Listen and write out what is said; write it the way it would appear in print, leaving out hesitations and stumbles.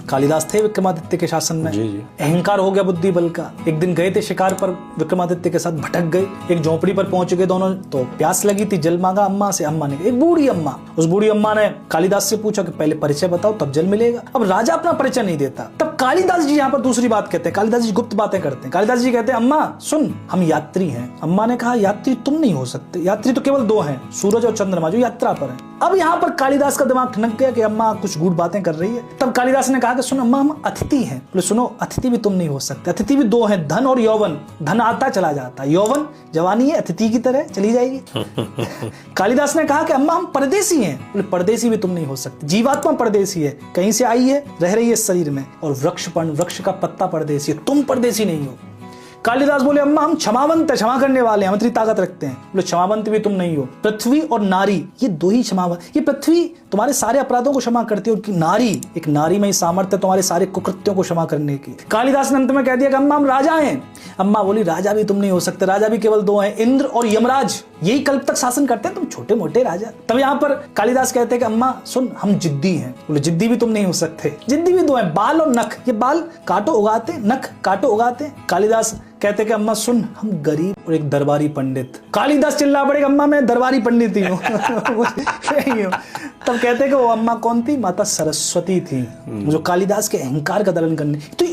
कालिदास थे विक्रमादित्य के शासन में। जी जी। अहंकार हो गया बुद्धि बल का। एक दिन गए थे शिकार पर, विक्रमादित्य के साथ भटक गए, एक झोपड़ी पर पहुंच गए दोनों। तो प्यास लगी थी, जल मांगा अम्मा से। अम्मा ने, एक बूढ़ी अम्मा, उस बूढ़ी अम्मा ने कालिदास से पूछा कि पहले परिचय बताओ तब जल मिलेगा। अब राजा अपना परिचय नहीं देता। तब कालिदास जी यहाँ पर दूसरी बात कहते हैं। कालिदास जी गुप्त बातें करते हैं। कालिदास जी कहते हैं, अम्मा सुन, हम यात्री हैं। अम्मा ने कहा, यात्री तुम नहीं हो सकते, यात्री तो केवल दो हैं, सूरज और चंद्रमा, जो यात्रा पर है। अब यहाँ पर कालिदास का दिमाग ठनक गया कि अम्मा कुछ गूढ़ बातें कर रही है। तब कालिदास ने कहा कि सुन अम्मा, हम अतिथि हैं। बोले सुनो, अतिथि भी तुम नहीं हो सकते। अतिथि भी दो हैं, धन और यौवन। धन आता चला जाता, यौवन जवानी है, अतिथि की तरह चली जाएगी। कालिदास ने कहा कि अम्मा हम परदेसी हैं। बोले परदेसी भी तुम नहीं हो सकते। जीवात्मा परदेसी है, कहीं से आई है, रह रही है शरीर में। और वृक्ष का पत्ता परदेसी है, तुम परदेसी नहीं हो। कालिदास बोले, अम्मा हम क्षमावंत है, क्षमा करने वाले हैं, हम इतनी ताकत रखते हैं। बोले क्षमावंत भी तुम नहीं हो। पृथ्वी और नारी, ये दो ही क्षमावंत। ये पृथ्वी तुम्हारे सारे अपराधों को क्षमा करती है, और नारी, एक नारी में ही सामर्थ्य तुम्हारे सारे कुकृत्यों को क्षमा करने की। कालिदास ने अंत में कह दिया कि अम्मा हम राजा हैं। अम्मा बोली, राजा भी तुम नहीं हो सकते, राजा भी केवल दो हैं, इंद्र और यमराज, यही कल्प तक शासन करते हैं, तुम छोटे मोटे राजा। तब यहाँ पर कालिदास कहते हैं कि अम्मा सुन, हम जिद्दी हैं। बोले जिद्दी भी तुम नहीं हो सकते। जिद्दी भी दो हैं, बाल और नख। ये बाल काटो उगाते, नख काटो उगाते। कालिदास कहते कि अम्मा सुन, हम गरीब और एक दरबारी पंडित। कालिदास चिल्ला पड़े, अम्मा मैं दरबारी पंडित ही हूँ। तब कहते कि वो अम्मा कौन थी? माता सरस्वती थी, जो कालिदास के अहंकार का दलन करने। तो